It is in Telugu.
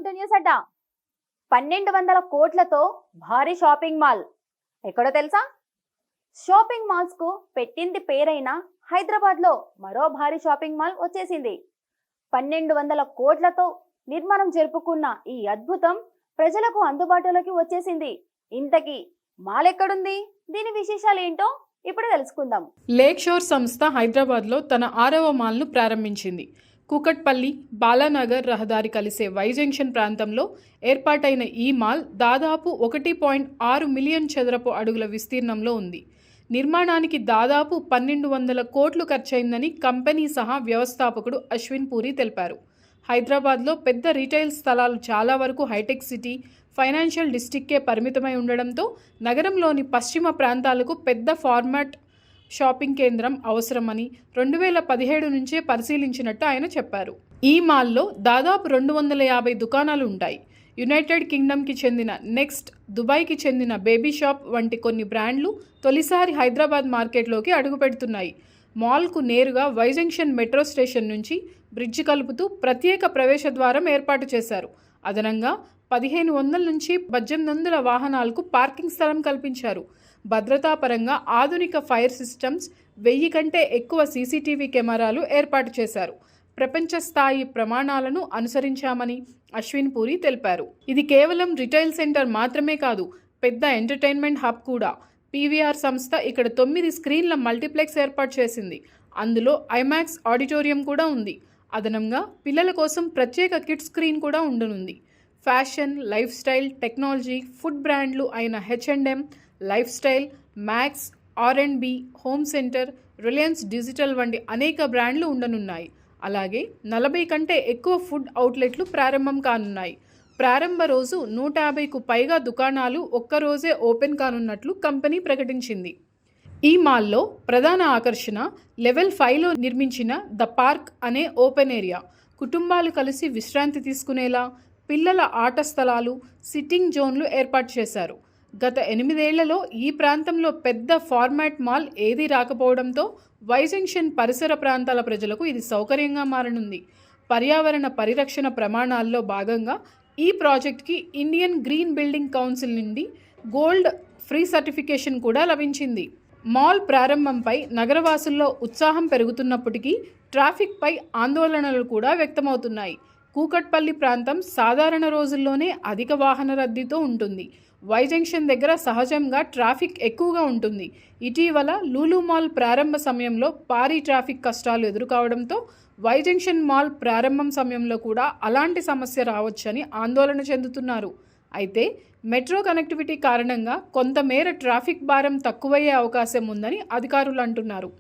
వెల్కమ్ టు న్యూస్ అడ్డా. 1200 కోట్లతో భారీ షాపింగ్ మాల్ ఎక్కడో తెలుసా? షాపింగ్ మాల్స్ కు పెట్టింది పేరైన హైదరాబాద్ లో మరో భారీ షాపింగ్ మాల్ వచ్చేసింది. 1200 కోట్లతో నిర్మాణం జరుపుకున్న ఈ అద్భుతం ప్రజలకు అందుబాటులోకి వచ్చేసింది. ఇంతకీ మాల్ ఎక్కడుంది, దీని విశేషాలు ఏంటో ఇప్పుడు తెలుసుకుందాం. లేక్ షోర్ సంస్థ హైదరాబాద్లో తన 6వ మాల్ను ప్రారంభించింది. కూకట్పల్లి బాలానగర్ రహదారి కలిసే వై జంక్షన్ ప్రాంతంలో ఏర్పాటైన ఈ మాల్ దాదాపు 1.6 మిలియన్ చదరపు అడుగుల విస్తీర్ణంలో ఉంది. నిర్మాణానికి దాదాపు 1200 కోట్లు ఖర్చయిందని కంపెనీ సహా వ్యవస్థాపకుడు అశ్విన్ పూరి తెలిపారు. హైదరాబాద్లో పెద్ద రీటైల్ స్థలాలు చాలా వరకు హైటెక్ సిటీ, ఫైనాన్షియల్ డిస్ట్రిక్ట్కే పరిమితమై ఉండడంతో నగరంలోని పశ్చిమ ప్రాంతాలకు పెద్ద ఫార్మాట్ షాపింగ్ కేంద్రం అవసరమని 2017 నుంచే పరిశీలించినట్టు ఆయన చెప్పారు. ఈ మాల్లో దాదాపు 250 దుకాణాలు ఉంటాయి. యునైటెడ్ కింగ్డమ్కి చెందిన నెక్స్ట్, దుబాయ్కి చెందిన బేబీ షాప్ వంటి కొన్ని బ్రాండ్లు తొలిసారి హైదరాబాద్ మార్కెట్లోకి అడుగుపెడుతున్నాయి. మాల్కు నేరుగా వై జంక్షన్ మెట్రో స్టేషన్ నుంచి బ్రిడ్జి కలుపుతూ ప్రత్యేక ప్రవేశ ద్వారం ఏర్పాటు చేశారు. అదనంగా 1500 నుంచి 1800 వాహనాలకు పార్కింగ్ స్థలం కల్పించారు. భద్రతా పరంగా ఆధునిక ఫైర్ సిస్టమ్స్, 1000 కంటే ఎక్కువ సీసీటీవీ కెమెరాలు ఏర్పాటు చేశారు. ప్రపంచ స్థాయి ప్రమాణాలను అనుసరించామని అశ్విన్ పూరి తెలిపారు. ఇది కేవలం రిటైల్ సెంటర్ మాత్రమే కాదు, పెద్ద ఎంటర్టైన్మెంట్ హబ్ కూడా. పీవీఆర్ సంస్థ ఇక్కడ 9 స్క్రీన్ల మల్టీప్లెక్స్ ఏర్పాటు చేసింది. అందులో ఐమాక్స్ ఆడిటోరియం కూడా ఉంది. అదనంగా పిల్లల కోసం ప్రత్యేక కిడ్స్ స్క్రీన్ కూడా ఉండనుంది. Fashion, lifestyle, technology, food బ్రాండ్లు అయిన H&M, lifestyle, Max, R&B, home centre, Reliance digital వంటి అనేక బ్రాండ్లు ఉండనున్నాయి. అలాగే 40 కంటే ఎక్కువ ఫుడ్ అవుట్లెట్లు ప్రారంభం కానున్నాయి. ప్రారంభ రోజు 150కు పైగా దుకాణాలు ఒక్కరోజే ఓపెన్ కానున్నట్లు కంపెనీ ప్రకటించింది. ఈ మాల్లో ప్రధాన ఆకర్షణ లెవెల్ 5లో నిర్మించిన ద పార్క్ అనే ఓపెన్ ఏరియా. కుటుంబాలు కలిసి విశ్రాంతి తీసుకునేలా పిల్లల ఆట స్థలాలు, సిట్టింగ్ జోన్లు ఏర్పాటు చేశారు. గత 8 ఏళ్లలో ఈ ప్రాంతంలో పెద్ద ఫార్మాట్ మాల్ ఏదీ రాకపోవడంతో వై జంక్షన్ పరిసర ప్రాంతాల ప్రజలకు ఇది సౌకర్యంగా మారనుంది. పర్యావరణ పరిరక్షణ ప్రమాణాల్లో భాగంగా ఈ ప్రాజెక్ట్కి ఇండియన్ గ్రీన్ బిల్డింగ్ కౌన్సిల్ నుండి గోల్డ్ ఫ్రీ సర్టిఫికేషన్ కూడా లభించింది. మాల్ ప్రారంభంపై నగరవాసుల్లో ఉత్సాహం పెరుగుతున్నప్పటికీ ట్రాఫిక్పై ఆందోళనలు కూడా వ్యక్తమవుతున్నాయి. కూకట్పల్లి ప్రాంతం సాధారణ రోజుల్లోనే అధిక వాహన రద్దీతో ఉంటుంది. వై జంక్షన్ దగ్గర సహజంగా ట్రాఫిక్ ఎక్కువగా ఉంటుంది. ఇటీవల లూలు మాల్ ప్రారంభ సమయంలో భారీ ట్రాఫిక్ కష్టాలు ఎదుర్కోవడంతో వై జంక్షన్ మాల్ ప్రారంభం సమయంలో కూడా అలాంటి సమస్య రావచ్చని ఆందోళన చెందుతున్నారు. అయితే మెట్రో కనెక్టివిటీ కారణంగా కొంతమేర ట్రాఫిక్ భారం తక్కువయ్యే అవకాశం ఉందని అధికారులు అంటున్నారు.